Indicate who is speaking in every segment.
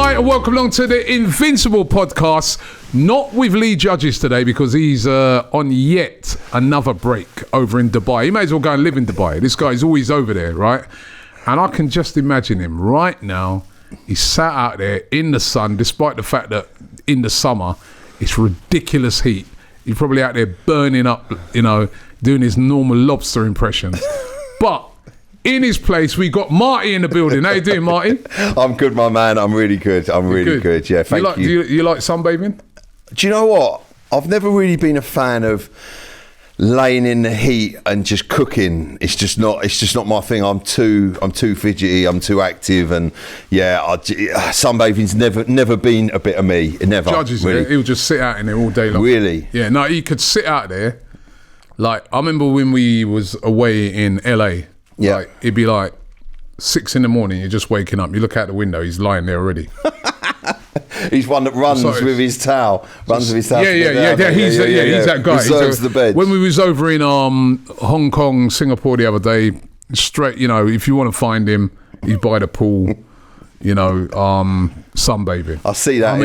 Speaker 1: right, and welcome along to the Invincible podcast. Not with Lee Judges today because he's on yet another break over in Dubai. He may as well go and live in Dubai. This guy's always over there, right? And I can just imagine him right now. He's sat out there in the sun, despite the fact that in the summer it's ridiculous heat. He's probably out there burning up, you know, doing his normal lobster impressions. But in his place, we got Marty in the building. How you doing, Marty?
Speaker 2: I'm good, my man. I'm really good. I'm really good. Yeah, thank you.
Speaker 1: You like sunbathing?
Speaker 2: Do you know what? I've never really been a fan of laying in the heat and just cooking. It's just not my thing. I'm too fidgety. I'm too active, and yeah, sunbathing's never been a bit of me. Never.
Speaker 1: Judges,
Speaker 2: really.
Speaker 1: He'll just sit out in there all day long.
Speaker 2: Really?
Speaker 1: Yeah. No, he could sit out there. Like I remember when we was away in LA.
Speaker 2: Yeah.
Speaker 1: Like, it'd be like 6 a.m. You're just waking up. You look out the window. He's lying there already.
Speaker 2: He's one that runs with his towel. Runs with his towel.
Speaker 1: Yeah. He's that guy.
Speaker 2: Reserves the bed.
Speaker 1: When we was over in Hong Kong, Singapore the other day, straight, you know, if you want to find him, he's by the pool, you know, sunbathing.
Speaker 2: I see that.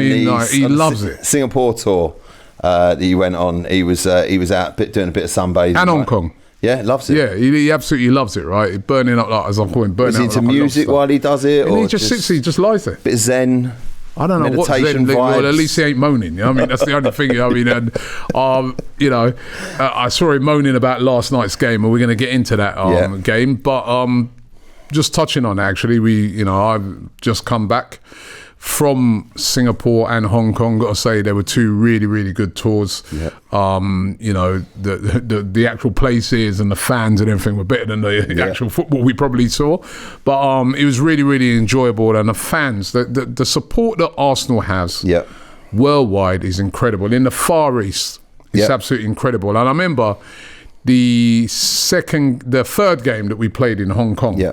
Speaker 1: He loves it.
Speaker 2: Singapore tour that he went on. He was out doing a bit of sunbathing.
Speaker 1: And Hong Kong.
Speaker 2: Yeah, loves it.
Speaker 1: Yeah, he absolutely loves it, right? Burning up, like, as I'm calling, burning up.
Speaker 2: Is he into music while he does it?
Speaker 1: And he just sits, he just lies there.
Speaker 2: Bit of Zen.
Speaker 1: I don't know what Zen, well, at least he ain't moaning. You know what I mean? That's the only thing. I mean, and you know, I saw him moaning about last night's game, and we're going to get into that game. But just touching on it, actually, I've just come back from Singapore and Hong Kong. Got to say, there were two really, really good tours. Yeah. You know, the actual places and the fans and everything were better than the actual football we probably saw. But it was really, really enjoyable. And the fans, the support that Arsenal has worldwide is incredible. In the Far East, it's absolutely incredible. And I remember the third game that we played in Hong Kong. Yeah.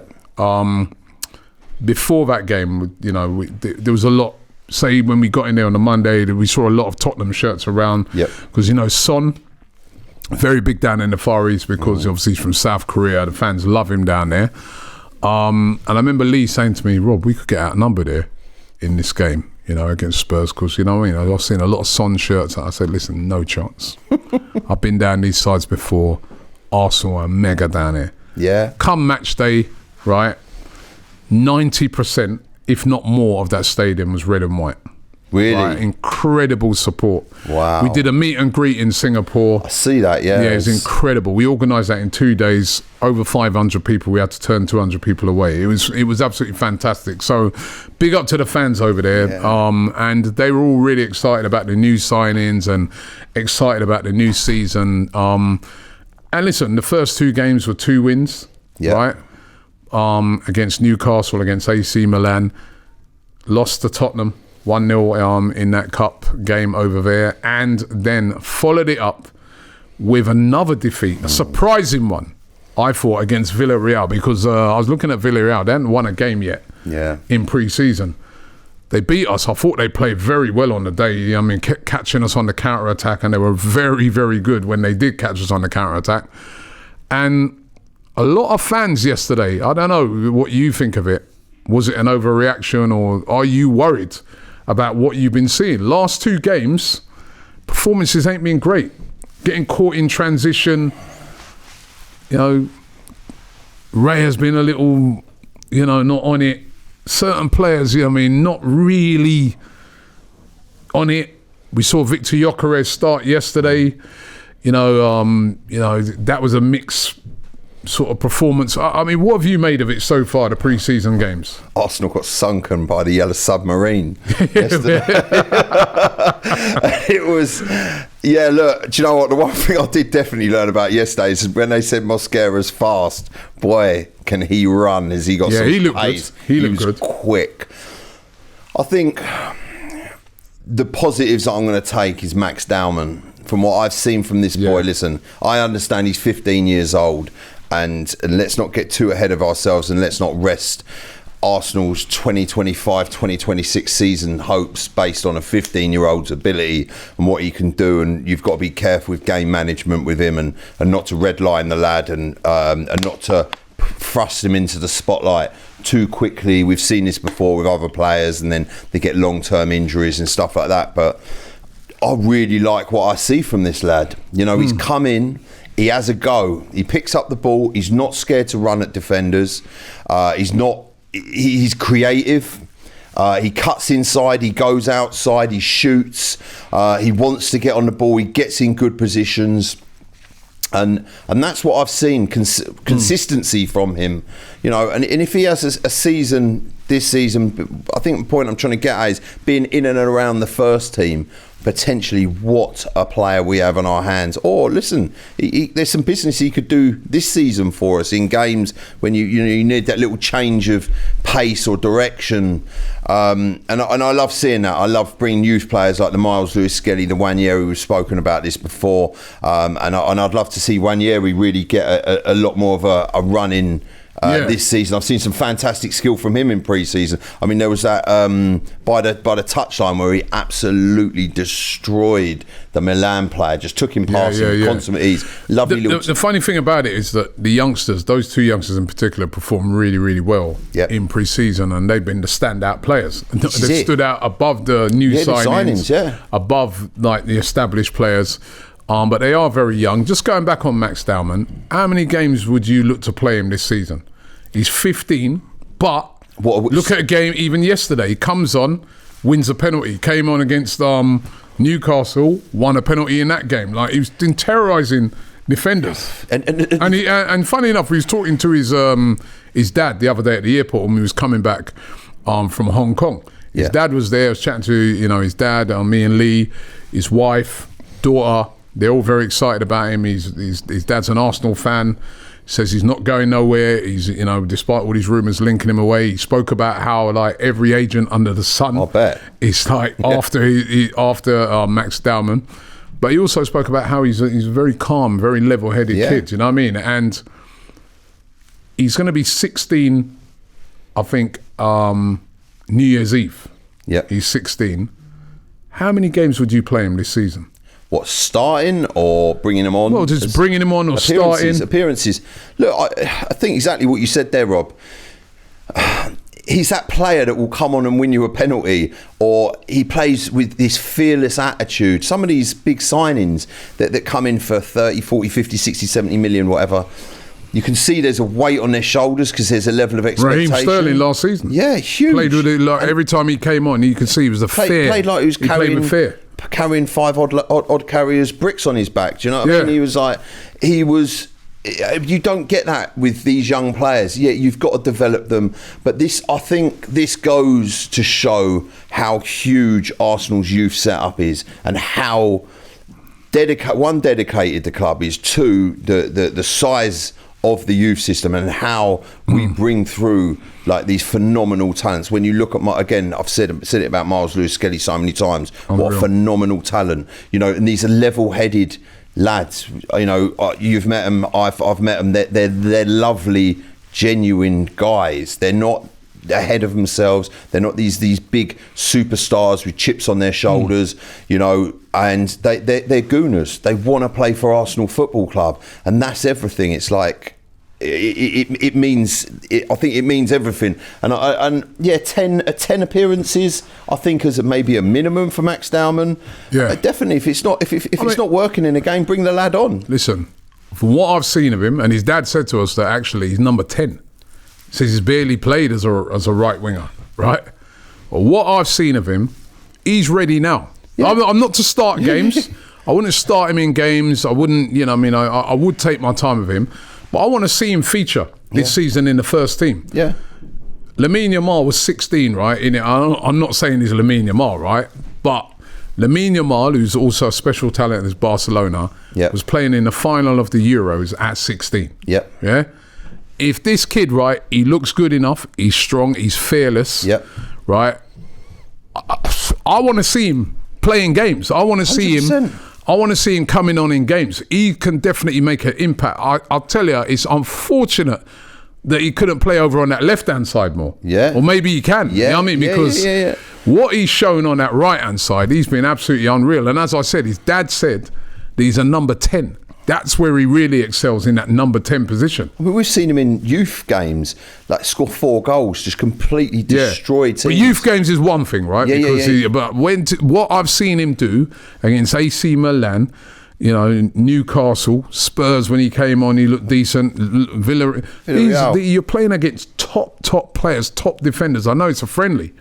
Speaker 1: Before that game, you know, there was a lot. Say when we got in there on the Monday, we saw a lot of Tottenham shirts around. Because you know, Son, very big down in the Far East because obviously he's from South Korea. The fans love him down there. And I remember Lee saying to me, "Rob, we could get outnumbered there in this game, you know, against Spurs." Because you know what I mean. I've seen a lot of Son shirts. I said, "Listen, no chance. I've been down these sides before. Arsenal are mega down there. Yeah. Come match day, right? 90%, if not more, of that stadium was red and white.
Speaker 2: Really?
Speaker 1: Right? Incredible support.
Speaker 2: Wow.
Speaker 1: We did a meet and greet in Singapore.
Speaker 2: I see that, yeah.
Speaker 1: Yeah, it was incredible. We organised that in 2 days. Over 500 people. We had to turn 200 people away. It was absolutely fantastic. So, big up to the fans over there. Yeah. And they were all really excited about the new signings and excited about the new season. And listen, the first 2 games were 2 wins, right? Against Newcastle, against AC Milan, lost to Tottenham 1-0 in that cup game over there, and then followed it up with another defeat, a surprising one, I thought, against Villarreal, because I was looking at Villarreal. They hadn't won a game yet in pre-season. They beat us. I thought they played very well on the day. I mean, kept catching us on the counter-attack, and they were very, very good when they did catch us on the counter-attack. And a lot of fans yesterday, I don't know what you think of it. Was it an overreaction, or are you worried about what you've been seeing? Last 2 games, performances ain't been great. Getting caught in transition. You know, Ray has been a little, you know, not on it. Certain players, I mean, not really on it. We saw Victor Gyokeres start yesterday. You know, that was a mix sort of performance. I mean, what have you made of it so far, the pre-season games?
Speaker 2: Arsenal got sunken by the Yellow Submarine yesterday. It was, look, do you know what? The one thing I did definitely learn about yesterday is when they said Mosquera's fast, boy, can he run as he got some
Speaker 1: he looked
Speaker 2: pace.
Speaker 1: Good. He
Speaker 2: was
Speaker 1: good.
Speaker 2: Quick. I think the positives that I'm going to take is Max Dman. From what I've seen from this boy, listen, I understand he's 15 years old, and let's not get too ahead of ourselves, and let's not rest Arsenal's 2025-2026 season hopes based on a 15-year-old's ability and what he can do. And you've got to be careful with game management with him, and not to redline the lad, and not to thrust him into the spotlight too quickly. We've seen this before with other players, and then they get long-term injuries and stuff like that. But I really like what I see from this lad. You know, he's come in, he has a go, he picks up the ball, he's not scared to run at defenders, he's creative. He cuts inside, he goes outside, he shoots, he wants to get on the ball, he gets in good positions. And that's what I've seen, consistency from him, you know. And if he has a season this season, I think the point I'm trying to get at is being in and around the first team. Potentially, what a player we have on our hands. Or listen, there's some business he could do this season for us in games when you need that little change of pace or direction. And I love seeing that. I love bringing youth players like the Miles Lewis-Skelly, the Nwaneri. We've spoken about this before, and I'd love to see Nwaneri really get a lot more of a run in. This season, I've seen some fantastic skill from him in pre-season. I mean, there was that by the touchline where he absolutely destroyed the Milan player, just took him past him, consummate ease. Lovely
Speaker 1: the funny thing about it is that the youngsters, those two youngsters in particular, performed really, really well in pre-season, and they've been the standout players. They've stood out above the new signings, above like the established players. But they are very young. Just going back on Max Dman, how many games would you look to play him this season? He's 15, but look at a game even yesterday. He comes on, wins a penalty. Came on against Newcastle, won a penalty in that game. Like, he was been terrorising defenders. And funny enough, he was talking to his dad the other day at the airport when he was coming back from Hong Kong. His dad was there. I was chatting to his dad, me and Lee, his wife, daughter. They're all very excited about him. His dad's an Arsenal fan. Says he's not going nowhere. He's, despite all these rumours linking him away, he spoke about how like every agent under the sun,
Speaker 2: I bet,
Speaker 1: is like after Max Dman. But he also spoke about how he's a very calm, very level-headed kid. You know what I mean? And he's going to be 16, I think, New Year's Eve.
Speaker 2: Yeah,
Speaker 1: he's 16. How many games would you play him this season?
Speaker 2: What, starting or bringing him on?
Speaker 1: Well, just bringing him on or starting.
Speaker 2: Appearances. Look, I think exactly what you said there, Rob. He's that player that will come on and win you a penalty, or he plays with this fearless attitude. Some of these big signings that come in for 30, 40, 50, 60, 70 million, whatever, you can see there's a weight on their shoulders because there's a level of expectation.
Speaker 1: Raheem Sterling last season.
Speaker 2: Yeah, huge.
Speaker 1: Played with it like every time he came on, you could see he was fear.
Speaker 2: Played like he was carrying 5 odd carriers bricks on his back. Do you know what I mean? You don't get that with these young players. Yeah, you've got to develop them. But I think this goes to show how huge Arsenal's youth setup is, and how dedicated the club is, to the size of the youth system, and how we bring through like these phenomenal talents. When you look at I've said it about Miles Lewis-Skelly so many times. Unreal. What a phenomenal talent, and these are level-headed lads. You've met them, I've met them. They're lovely, genuine guys. They're not ahead of themselves. They're not these big superstars with chips on their shoulders. And they're gooners. They want to play for Arsenal Football Club, and that's everything. It's like it means. I think it means everything. And 10 appearances, I think, as maybe a minimum for Max Dman. Yeah, definitely. If it's not working in a game, bring the lad on.
Speaker 1: Listen, from what I've seen of him, and his dad said to us that actually he's number 10. Says he's barely played as a right winger, right? Well, what I've seen of him, he's ready now. Yeah. I'm not to start games. I wouldn't start him in games. I wouldn't, I would take my time with him. But I want to see him feature this season in the first team. Yeah. Lamine Yamal was 16, right? I'm not saying he's Lamine Yamal, right? But Lamine Yamal, who's also a special talent in Barcelona, was playing in the final of the Euros at 16. Yep. Yeah. If this kid, right, he looks good enough, he's strong, he's fearless, right? I want to see him playing games. I want to see him. I want to see him coming on in games. He can definitely make an impact. I'll tell you, it's unfortunate that he couldn't play over on that left-hand side more. Yeah. Or maybe he can. Yeah. You know what I mean? Because what he's shown on that right-hand side, he's been absolutely unreal. And as I said, his dad said that he's a number 10. That's where he really excels, in that number 10 position.
Speaker 2: I mean, we've seen him in youth games, like score 4 goals, just completely destroy teams.
Speaker 1: But youth games is one thing, right? But what I've seen him do against AC Milan, Newcastle, Spurs, when he came on, he looked decent. Villa, you're playing against top players, top defenders. I know it's a friendly.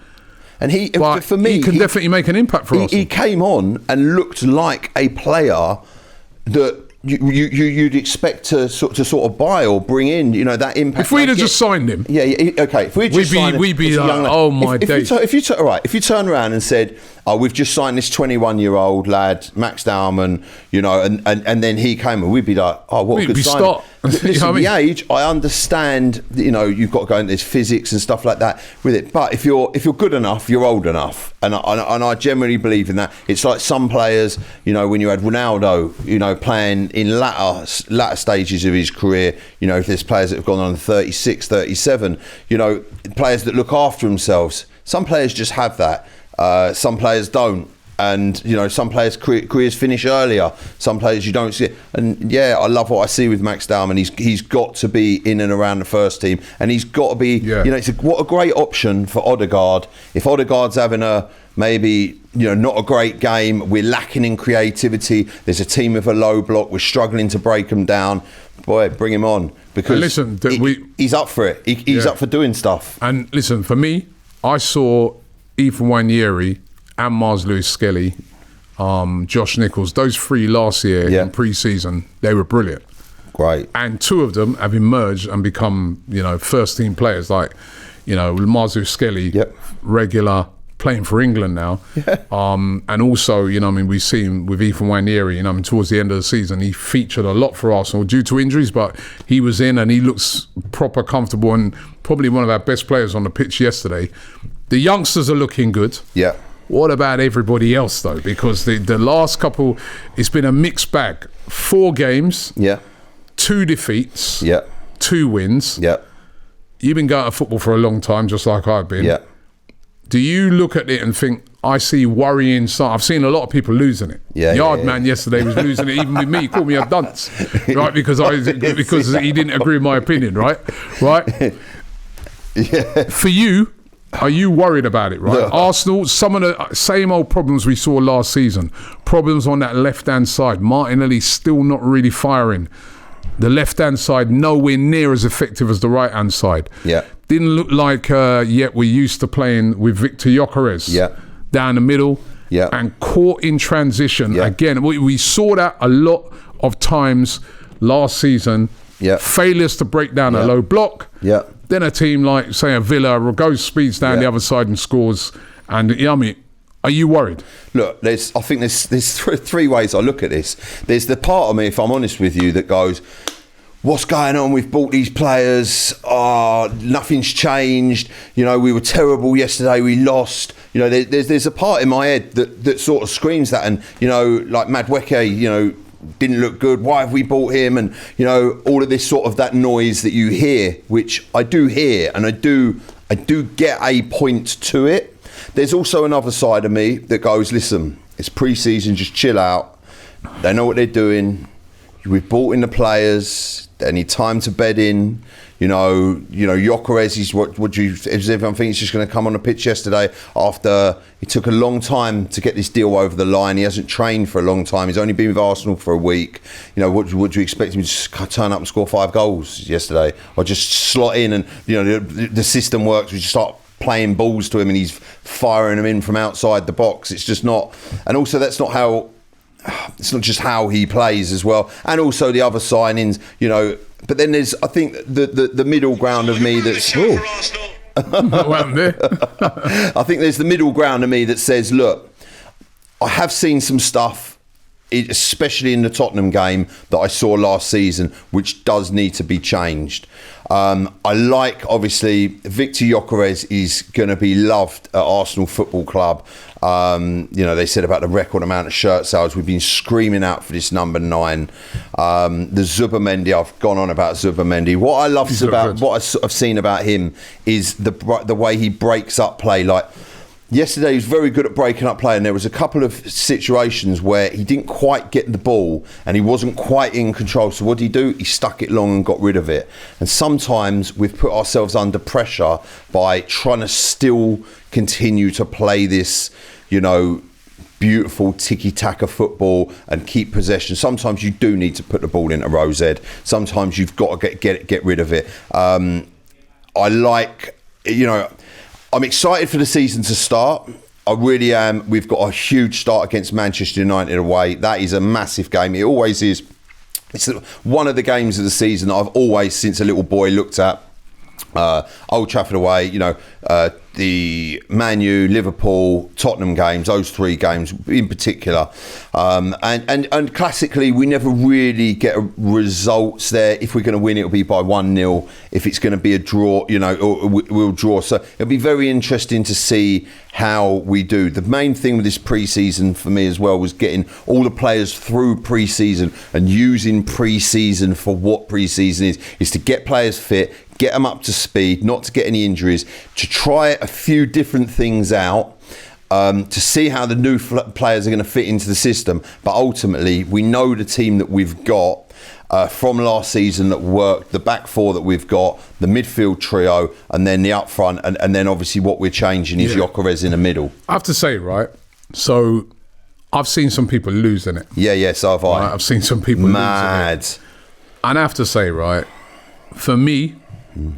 Speaker 2: And he can
Speaker 1: definitely make an impact for us.
Speaker 2: He came on and looked like a player that you'd expect to sort of buy or bring in, that impact.
Speaker 1: If we'd have just signed him,
Speaker 2: okay. If we'd just signed him,
Speaker 1: we'd be like, oh my days.
Speaker 2: If you turn around and said, oh, we've just signed this 21-year-old lad, Max Dman, and then he came, and we'd be like, oh, what a good sign. Listen, the age, I understand, you've got to go into this physics and stuff like that with it. But if you're good enough, you're old enough. And I generally believe in that. It's like some players, when you had Ronaldo, playing in latter stages of his career, if there's players that have gone on 36, 37, players that look after themselves. Some players just have that. Some players don't. And some players' careers finish earlier. Some players you don't see it. And I love what I see with Max Dman. He's got to be in and around the first team, and he's got to be. What a great option for Odegaard. If Odegaard's having maybe not a great game, we're lacking in creativity. There's a team with a low block. We're struggling to break them down. Boy, bring him on, because he's up for it. He's up for doing stuff.
Speaker 1: And listen, for me, I saw Ethan Wanyeri and Mars Lewis-Skelly, Josh Nichols, those 3 last year in pre-season, they were brilliant.
Speaker 2: Great.
Speaker 1: And 2 of them have emerged and become, first team players, like, Mars Lewis-Skelly, regular, playing for England now. And also, we've seen with Ethan Wanyeri, towards the end of the season, he featured a lot for Arsenal due to injuries, but he was in and he looks proper comfortable and probably one of our best players on the pitch yesterday. The youngsters are looking good.
Speaker 2: Yeah.
Speaker 1: What about everybody else, though? Because the last couple, it's been a mixed bag. 4 games, 2 defeats, 2 wins. You've been going to football for a long time, just like I've been. Do you look at it and think, I see worrying signs? I've seen a lot of people losing it. Yardman yesterday was losing it, even with me. He called me a dunce, right? Because he didn't agree with my opinion, right? For you, are you worried about it, right? No. Arsenal, some of the same old problems we saw last season. Problems on that left-hand side. Martinelli still not really firing. The left-hand side nowhere near as effective as the right-hand side. Didn't look like yet we're used to playing with Victor Gyokeres down the middle and caught in transition. Again, we saw that a lot of times last season. Failures to break down a low block. Then a team like, say, a Villa goes, speeds down the other side and scores. And are you worried?
Speaker 2: Look, I think there's 3 ways I look at this. There's the part of me, if I'm honest with you, that goes, what's going on? We've bought these players. Nothing's changed. We were terrible yesterday. We lost. There's a part in my head that sort of screams that. And, like Madueke, didn't look good. Why have we bought him? And all of this sort of that noise that you hear, which I do hear, and I do get a point to it. There's also another side of me that goes, listen, it's pre-season, just chill out. They know what they're doing. We've bought in the players. They need time to bed in. Gyokeres is everyone thinks he's just going to come on the pitch yesterday after it took a long time to get this deal over the line. He hasn't trained for a long time. He's only been with Arsenal for a week. What would you expect him to just turn up and score 5 goals yesterday, or just slot in and the system works? We just start playing balls to him and he's firing them in from outside the box. It's just not, and also that's not how. It's not just how he plays as well, and also the other signings, But then there's, I think, the middle ground of me that's. I think there's the middle ground of me that says, look, I have seen some stuff, especially in the Tottenham game that I saw last season, which does need to be changed. I like, obviously, Victor Gyokeres is going to be loved at Arsenal Football Club. They said about the record amount of shirt sales. We've been screaming out for this number 9. The Zubimendi, I've gone on about Zubimendi. What I love about what I've seen about him is the way he breaks up play. Like, Yesterday he was very good at breaking up play, and there was a couple of situations where he didn't quite get the ball and he wasn't quite in control. So what did he do? He stuck it long and got rid of it. And sometimes we've put ourselves under pressure by trying to still continue to play this, beautiful tiki-taka football and keep possession. Sometimes you do need to put the ball into Rose Ed. Sometimes you've got to get rid of it. I'm excited for the season to start. I really am. We've got a huge start against Manchester United away. That is a massive game. It always is. It's one of the games of the season that I've always, since a little boy, looked at. Old Trafford away, the Man U, Liverpool, Tottenham games, those 3 games in particular. And classically, we never really get results there. If we're going to win, it'll be by 1-0. If it's going to be a draw, we'll draw. So it'll be very interesting to see how we do. The main thing with this pre-season for me as well was getting all the players through pre-season and using pre-season for what pre-season is to get players fit, get them up to speed, not to get any injuries, to try a few different things out, to see how the new players are going to fit into the system. But ultimately, we know the team that we've got from last season that worked, the back 4 that we've got, the midfield trio, and then the up front, and then obviously what we're changing is Gyokeres in the middle.
Speaker 1: I have to say, right, so I've seen some people losing it.
Speaker 2: Yeah, so have I.
Speaker 1: Right, I've seen some people
Speaker 2: mad.
Speaker 1: Losing it. And I have to say, right, for me,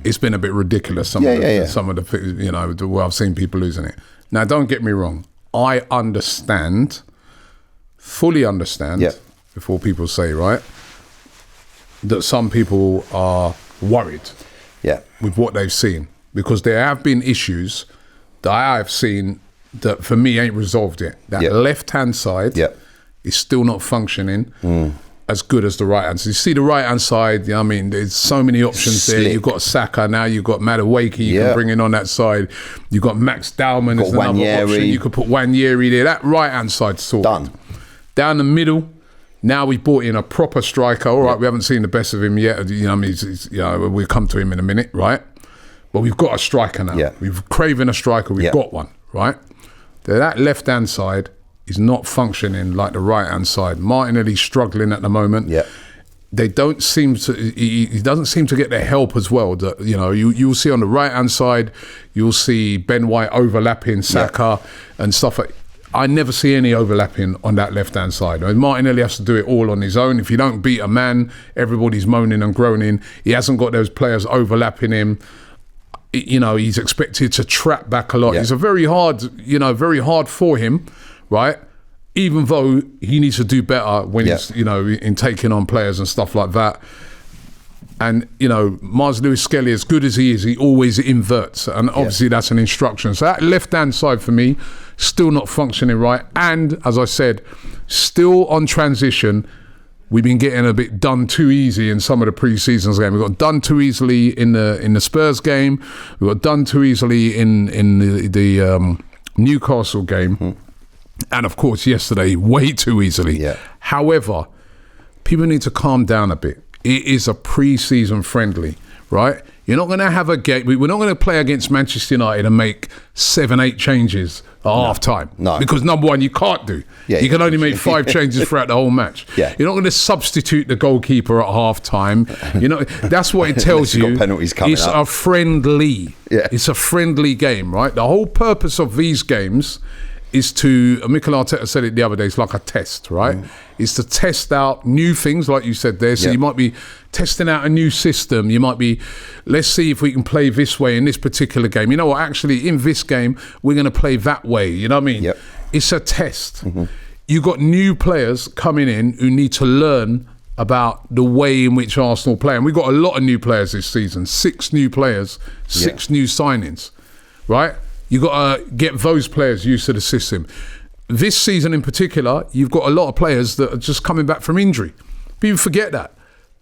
Speaker 1: it's been a bit ridiculous. Some of the the way I've seen people losing it. Now, don't get me wrong. I fully understand, before people say, right, that some people are worried with what they've seen, because there have been issues that I have seen that for me ain't resolved yet. That left-hand side is still not functioning as good as the right-hand side. You see the right-hand side, there's so many options there. You've got Saka now, you've got Madueke you can bring in on that side. You've got Max Dman as another option. You could put Wanyeri there. That right-hand side's sorted.
Speaker 2: Done.
Speaker 1: Down the middle, now we've brought in a proper striker. All right, we haven't seen the best of him yet. We'll come to him in a minute, right? But we've got a striker now.
Speaker 2: Yeah.
Speaker 1: We've craven a striker. We've got one, right? That left-hand side is not functioning like the right-hand side. Martinelli's struggling at the moment.
Speaker 2: Yeah.
Speaker 1: They don't seem to. He doesn't seem to get the help as well. That you'll see on the right-hand side, you'll see Ben White overlapping Saka and stuff like. I never see any overlapping on that left-hand side. Martinelli has to do it all on his own. If you don't beat a man, everybody's moaning and groaning. He hasn't got those players overlapping him. He's expected to trap back a lot. It's a very hard for him, right? Even though he needs to do better when he's, in taking on players and stuff like that. And, Mars Lewis Skelly, as good as he is, he always inverts. And obviously that's an instruction. So that left-hand side for me, still not functioning right. And, as I said, still on transition. We've been getting a bit done too easy in some of the pre-seasons game. We got done too easily in the Spurs game. We got done too easily in the Newcastle game. And, of course, yesterday, way too easily.
Speaker 2: Yeah.
Speaker 1: However, people need to calm down a bit. It is a pre-season friendly, right? You're not going to have a game. We're not going to play against Manchester United and make 7-8 changes at half-time. No. Because, number one, you can't do. You can only make 5 changes throughout the whole match. You're not going to substitute the goalkeeper at half-time. That's what it tells you.
Speaker 2: Penalties coming
Speaker 1: it's
Speaker 2: up.
Speaker 1: A friendly. It's a friendly game, right? The whole purpose of these games is to, Mikel Arteta said it the other day, it's like a test, right? Is to test out new things, like you said there. So you might be testing out a new system. You might be, let's see if we can play this way in this particular game. You know what, actually, in this game, we're going to play that way. You know what I mean? It's a test. You've got new players coming in who need to learn about the way in which Arsenal play. And we've got a lot of new players this season. 6 new players, 6 new signings, right? You've got to get those players used to the system. This season in particular, you've got a lot of players that are just coming back from injury. People forget that.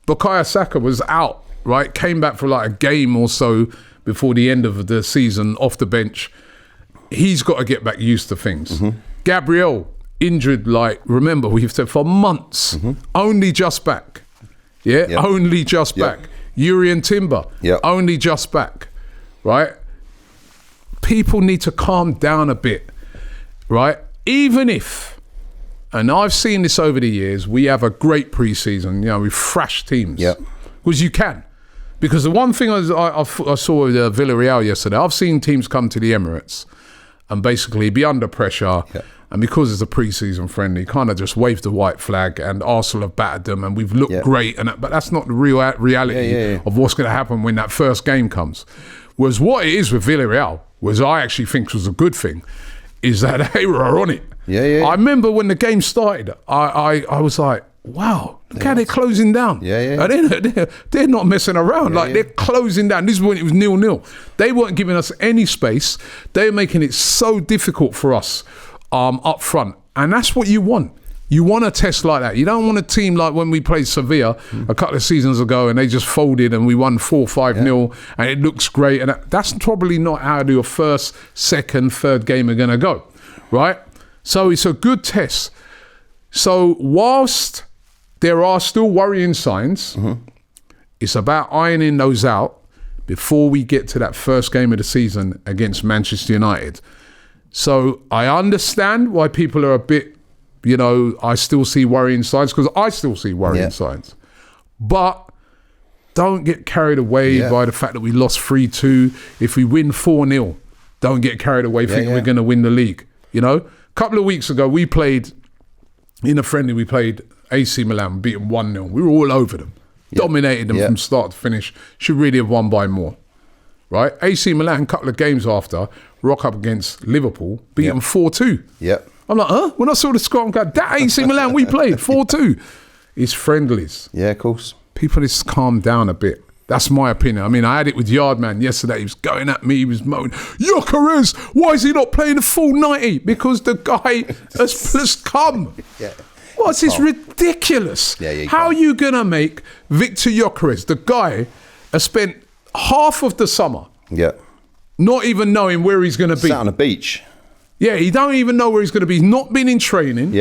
Speaker 1: Bukayo Saka was out, right? Came back for like a game or so before the end of the season off the bench. He's got to get back used to things. Gabriel, injured, remember, we've said for months, only just back. Only just back. Yuri and Timber, only just back, right? people need to calm down a bit, right? Even if, and I've seen this over the years, we have a great preseason, we thrash teams.
Speaker 2: Yeah.
Speaker 1: Because you can. Because the one thing I saw with Villarreal yesterday, I've seen teams come to the Emirates and basically be under pressure.
Speaker 2: Yeah.
Speaker 1: And because it's a pre-season friendly, kind of just wave the white flag, and Arsenal have battered them, and we've looked great. But that's not the real reality of what's going to happen when that first game comes. Whereas what it is with Villarreal, was I actually think was a good thing, is that they were on it. I remember when the game started, I was like, wow, look how they're closing down. They're not messing around. They're closing down. This is when it was 0-0. They weren't giving us any space. They're making it so difficult for us up front. And that's what you want. You want a test like that. You don't want a team like when we played Sevilla a couple of seasons ago and they just folded and we won 4-5-0 and it looks great. And that's probably not how your first, second, third game are going to go, right? So it's a good test. So whilst there are still worrying signs, it's about ironing those out before we get to that first game of the season against Manchester United. So I understand why people are a bit, I still see worrying signs, because I still see worrying signs. But don't get carried away by the fact that we lost 3-2. If we win 4-0, don't get carried away thinking we're going to win the league. A couple of weeks ago, we played, in a friendly, we played AC Milan, beat them 1-0. We were all over them. Dominated them from start to finish. Should really have won by more. Right? AC Milan, a couple of games after, rock up against Liverpool, beat them 4-2. I'm like, huh? When I saw the score, I'm going, that AC Milan we played, 4-2. It's friendlies.
Speaker 2: Yeah, of course.
Speaker 1: People just calm down a bit. That's my opinion. I mean, I had it with Yardman yesterday. He was going at me. He was moaning, Gyokeres, why is he not playing the full 90? Because the guy has just come. What's this ridiculous? How are you going to make Victor Gyokeres, the guy has spent half of the summer not even knowing where he's going to be?
Speaker 2: Sat on a beach.
Speaker 1: He don't even know where he's going to be. He's not been in training.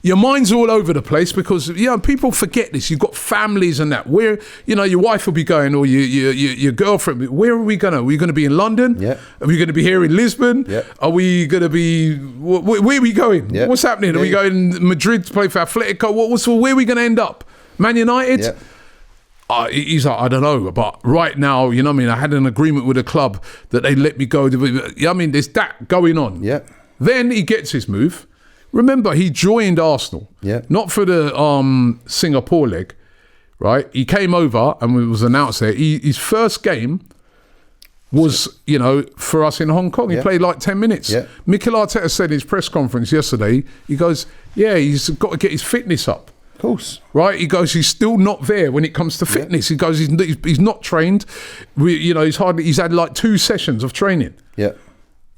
Speaker 1: Your mind's all over the place because, people forget this. You've got families and that. Where, your wife will be going, or your girlfriend. Where are we going to? Are we going to be in London? Are we going to be here in Lisbon? Are we going to be, where are we going? What's happening? Are we going to Madrid to play for Atletico? Where are we going to end up? Man United? He's like, I don't know, but right now, I had an agreement with the club that they let me go. There's that going on. Then he gets his move. Remember, he joined Arsenal, not for the Singapore leg, right? He came over and it was announced there. His first game was, for us in Hong Kong. He played like 10 minutes. Mikel Arteta said in his press conference yesterday, he goes, he's got to get his fitness up.
Speaker 2: Of course.
Speaker 1: Right? He goes, he's still not there when it comes to fitness. He goes, he's not trained. He's had like 2 sessions of training.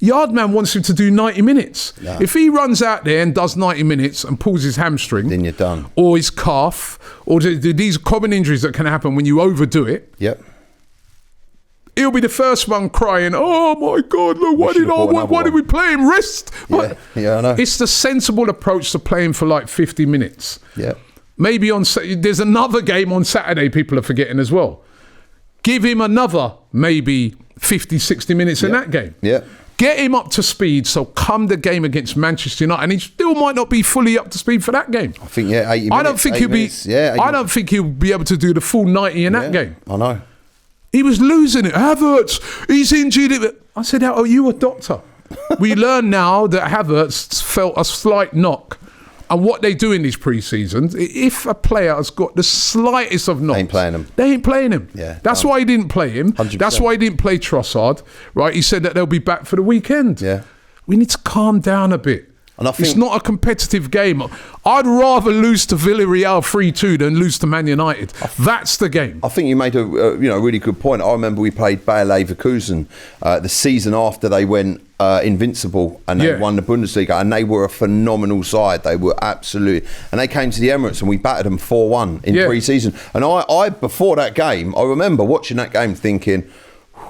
Speaker 1: Yardman wants him to do 90 minutes. If he runs out there and does 90 minutes and pulls his hamstring,
Speaker 2: then you're done.
Speaker 1: Or his calf, or these common injuries that can happen when you overdo it. He'll be the first one crying, oh my God, look, why did we play him? Rest.
Speaker 2: I know.
Speaker 1: It's the sensible approach to playing for like 50 minutes. Maybe there's another game on Saturday people are forgetting as well. Give him another maybe 50, 60 minutes in that game. Get him up to speed, so come the game against Manchester United, and he still might not be fully up to speed for that game.
Speaker 2: I think 80 minutes.
Speaker 1: I don't think he'll be able to do the full 90 in that game.
Speaker 2: I know.
Speaker 1: He was losing it. Havertz, he's injured. I said, "Oh, you a doctor?" We learn now that Havertz felt a slight knock. And what they do in these pre-seasons, if a player has got the slightest of knocks, they ain't playing him. That's why he didn't play him.
Speaker 2: 100%.
Speaker 1: That's why he didn't play Trossard. Right? He said that they'll be back for the weekend. We need to calm down a bit. And I think it's not a competitive game. I'd rather lose to Villarreal 3-2 than lose to Man United. That's the game.
Speaker 2: I think you made a really good point. I remember we played Bayer Leverkusen the season after they went Invincible and they won the Bundesliga, and they were a phenomenal side. They were absolute, and they came to the Emirates and we battered them 4-1 in pre-season. And I before that game, I remember watching that game thinking,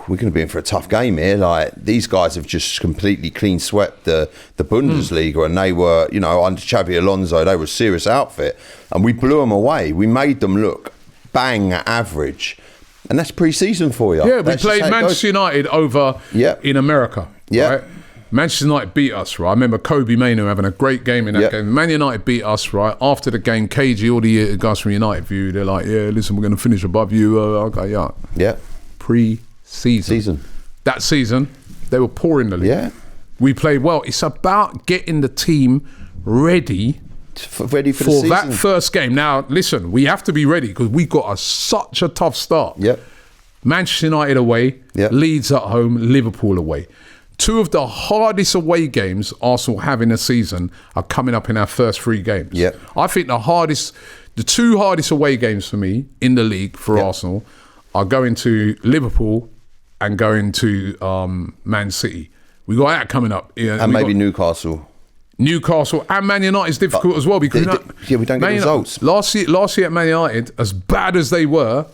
Speaker 2: we're going to be in for a tough game here. Like, these guys have just completely clean swept the Bundesliga, and they were, under Xabi Alonso, they were a serious outfit, and we blew them away. We made them look bang average, and that's pre-season for you.
Speaker 1: We played Manchester United over in America.
Speaker 2: Yeah.
Speaker 1: Right? Manchester United beat us, right? I remember Kobe Mainoo having a great game in that game. Man United beat us, right? After the game, KG, all the guys from United View, they're like, yeah, listen, we're going to finish above you. Okay, yeah.
Speaker 2: Yeah.
Speaker 1: Pre-season. That season, they were poor in the league.
Speaker 2: Yeah.
Speaker 1: We played well. It's about getting the team ready
Speaker 2: for the season.
Speaker 1: That first game. Now, listen, we have to be ready because we got such a tough start.
Speaker 2: Yep.
Speaker 1: Manchester United away, Leeds at home, Liverpool away. 2 of the hardest away games Arsenal have in a season are coming up in our first 3 games.
Speaker 2: Yep.
Speaker 1: I think the 2 hardest away games for me in the league for Arsenal are going to Liverpool and going to Man City. We got that coming up.
Speaker 2: And maybe Newcastle
Speaker 1: and Man United is difficult as well because
Speaker 2: we don't get results.
Speaker 1: Last year at Man United, as bad as they were,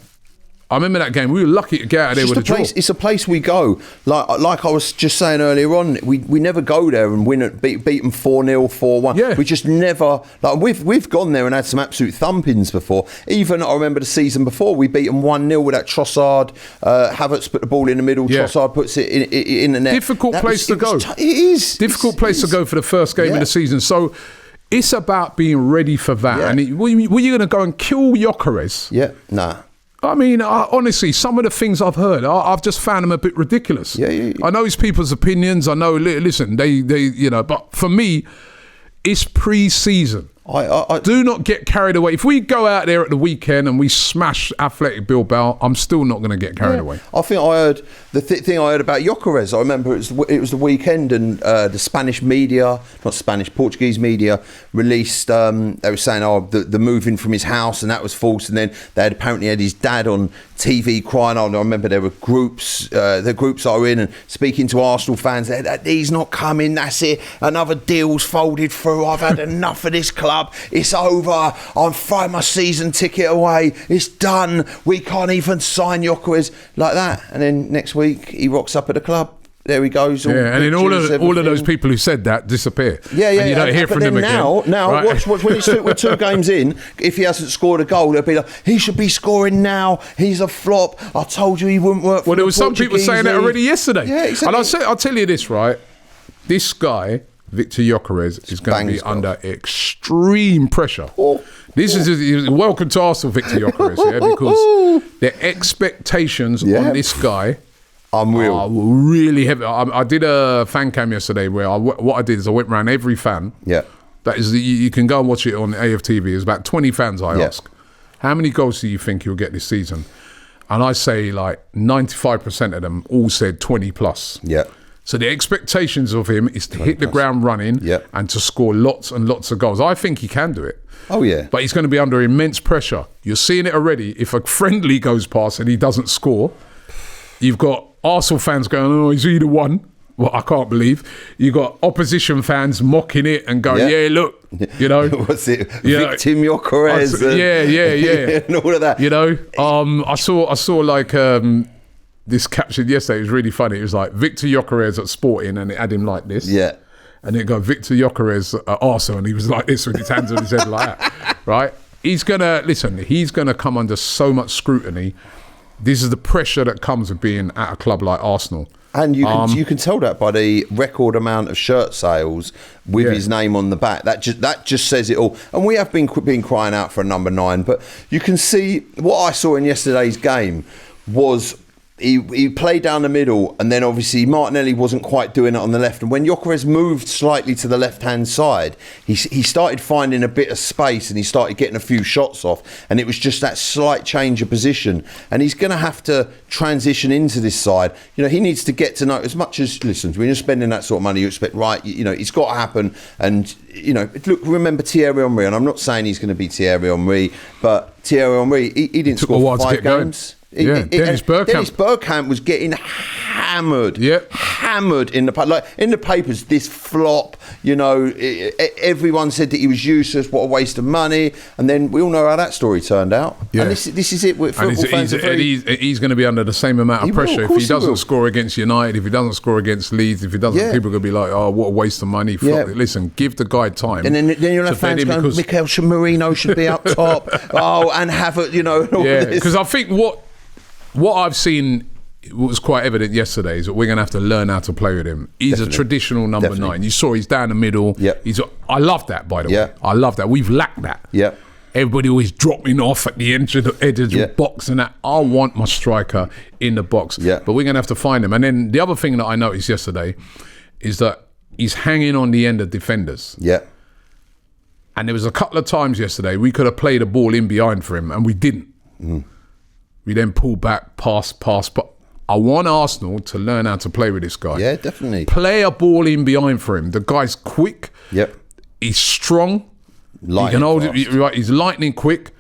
Speaker 1: I remember that game. We were lucky to get out of there with a draw.
Speaker 2: It's a place we go. Like I was just saying earlier on, we never go there and beat them 4-0, 4-1.
Speaker 1: Yeah.
Speaker 2: We just never. Like we've gone there and had some absolute thumpings before. Even I remember the season before, we beat them 1-0 with that Trossard. Havertz put the ball in the middle. Yeah. Trossard puts it in the net.
Speaker 1: Difficult place to go.
Speaker 2: It is
Speaker 1: difficult place to go for the first game of the season. So it's about being ready for that. Yeah. And were you going to go and kill Gyokeres?
Speaker 2: Yeah, nah.
Speaker 1: I mean, honestly, some of the things I've heard, I've just found them a bit ridiculous.
Speaker 2: Yeah.
Speaker 1: I know it's people's opinions. I know, listen, they but for me, it's pre-season. I do not get carried away. If we go out there at the weekend and we smash Athletic Bilbao, I'm still not going to get carried away.
Speaker 2: I think I heard the thing I heard about Gyokeres. I remember it was the weekend and the Spanish media, Portuguese media released. They were saying, the moving from his house and that was false. And then they had apparently had his dad on TV crying out. I remember there were groups, the groups I were in and speaking to Arsenal fans. He's not coming. That's it. Another deal's folded through. I've had enough of this club. It's over. I'm throwing my season ticket away. It's done. We can't even sign Gyokeres like that. And then next week he rocks up at the club. There he goes.
Speaker 1: And then all of those people who said that disappear.
Speaker 2: Yeah.
Speaker 1: And you don't hear from them again.
Speaker 2: Now,
Speaker 1: right?
Speaker 2: watch when we're 2 games in. If he hasn't scored a goal, they'll be like, he should be scoring now. He's a flop. I told you he wouldn't work. For
Speaker 1: there was some people saying that already yesterday.
Speaker 2: Yeah, exactly.
Speaker 1: And I'll tell you this, right? This guy, Victor Gyokeres, is going to be under extreme pressure. This is welcome to Arsenal, Victor Gyokeres, because the expectations on this guy are really heavy. I did a fan cam yesterday where what I did is I went around every fan.
Speaker 2: Yeah,
Speaker 1: that is you can go and watch it on AFTV. There's about 20 fans. I ask, how many goals do you think you'll get this season? And I say like 95% of them all said 20 plus.
Speaker 2: Yeah.
Speaker 1: So the expectations of him is to hit the ground running and to score lots and lots of goals. I think he can do it.
Speaker 2: Oh, yeah.
Speaker 1: But he's going to be under immense pressure. You're seeing it already. If a friendly goes past and he doesn't score, you've got Arsenal fans going, oh, he's either one. Well, I can't believe. You've got opposition fans mocking it and going, yeah look, you know.
Speaker 2: What's it? Victim Gyokeres.
Speaker 1: Yeah.
Speaker 2: And all of that.
Speaker 1: You know, I saw like... this caption yesterday, it was really funny. It was like Victor Gyokeres at Sporting and it had him like this.
Speaker 2: Yeah.
Speaker 1: And it got Victor Gyokeres at Arsenal and he was like this with his hands on his head like that. Right? He's going to come under so much scrutiny. This is the pressure that comes with being at a club like Arsenal.
Speaker 2: And you can tell that by the record amount of shirt sales with his name on the back. That just says it all. And we have been crying out for a number 9. But you can see what I saw in yesterday's game was... He played down the middle and then obviously Martinelli wasn't quite doing it on the left, and when Gyokeres moved slightly to the left hand side he started finding a bit of space and he started getting a few shots off, and it was just that slight change of position, and he's going to have to transition into this side. You know, he needs to get to know, as much as, listen, when you're spending that sort of money you expect, right, you know, it's got to happen. And you know, look, remember Thierry Henry, and I'm not saying he's going to be Thierry Henry, but Thierry Henry, he didn't score for 5 games.
Speaker 1: Dennis
Speaker 2: Bergkamp was getting hammered in the papers. This flop, you know, everyone said that he was useless. What a waste of money. And then we all know how that story turned out. And this is it.
Speaker 1: He's going to be under the same amount of pressure if he doesn't score against United, if he doesn't score against Leeds, if he doesn't. People are going to be like, oh, what a waste of money. Listen, give the guy time.
Speaker 2: And then you'll have fans going, Mikel Marino should be up top. And have it, you know.
Speaker 1: Because I think what I've seen what was quite evident yesterday is that we're going to have to learn how to play with him. He's a traditional number 9. You saw he's down the middle.
Speaker 2: Yep.
Speaker 1: I love that, by the way. I love that. We've lacked that.
Speaker 2: Yep.
Speaker 1: Everybody always dropping off at the edge of the box and that. I want my striker in the box. But we're going to have to find him. And then the other thing that I noticed yesterday is that he's hanging on the end of defenders. And there was a couple of times yesterday we could have played a ball in behind for him, and we didn't. We then pulled back, pass. But I want Arsenal to learn how to play with this guy.
Speaker 2: Yeah, definitely.
Speaker 1: Play a ball in behind for him. The guy's quick. He's strong. He can hold it. Right, he's lightning quick,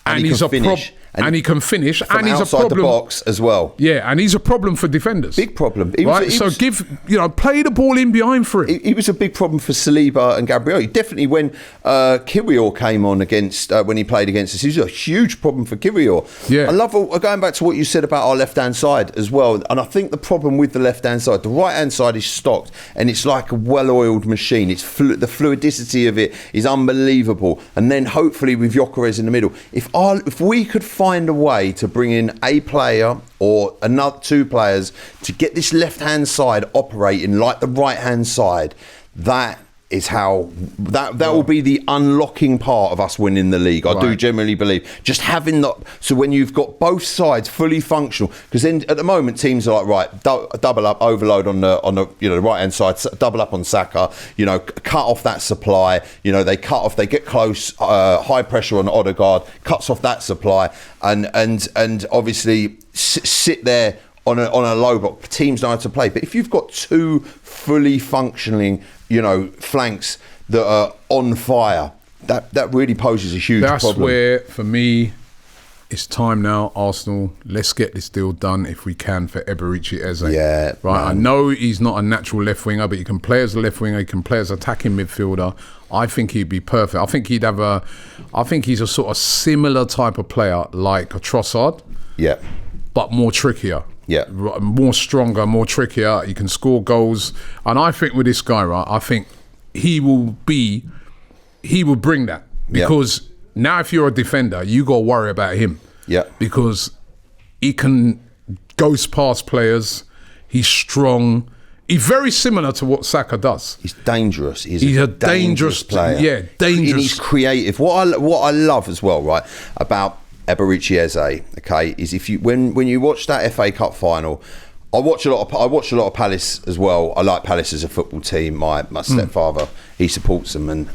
Speaker 1: and he's a problem. And he can finish, and he's a problem.
Speaker 2: Outside the box as well.
Speaker 1: Yeah, and he's a problem for defenders.
Speaker 2: Big problem.
Speaker 1: Play the ball in behind for him.
Speaker 2: He was a big problem for Saliba and Gabriel. Definitely when Kirill came on when he played against us, he was a huge problem for Kirill. I love going back to what you said about our left-hand side as well. And I think the problem with the left-hand side, the right-hand side is stocked, and it's like a well-oiled machine. It's the fluidity of it is unbelievable. And then hopefully with Gyokeres in the middle, if we could find a way to bring in a player or another 2 players to get this left-hand side operating like the right-hand side, that is how that will be the unlocking part of us winning the league. I do generally believe just having that. So when you've got both sides fully functional, because then at the moment teams are like, right, double up, overload on the right hand side, double up on Saka, cut off that supply. They cut off, they get close, high pressure on Odegaard, cuts off that supply, and obviously sit there on a low block. Teams know how to play, but if you've got 2 fully functioning flanks that are on fire, that really poses a huge problem.
Speaker 1: That's where, for me, it's time now, Arsenal, let's get this deal done if we can for Eberechi Eze. Right. Man. I know he's not a natural left winger, but he can play as a left winger, he can play as attacking midfielder. I think he'd be perfect. I think he's a sort of similar type of player like a Trossard. But more trickier. More stronger, more trickier. He can score goals. And I think with this guy, right, I think he will bring that. Because now if you're a defender, you got to worry about him. Because he can ghost past players. He's strong. He's very similar to what Saka does.
Speaker 2: He's dangerous. He's a dangerous player.
Speaker 1: Dangerous.
Speaker 2: And he's creative. What I love as well, right, about Eberechi Eze, okay, is when you watch that FA Cup final, I watch a lot of Palace as well. I like Palace as a football team. My stepfather, he supports them, and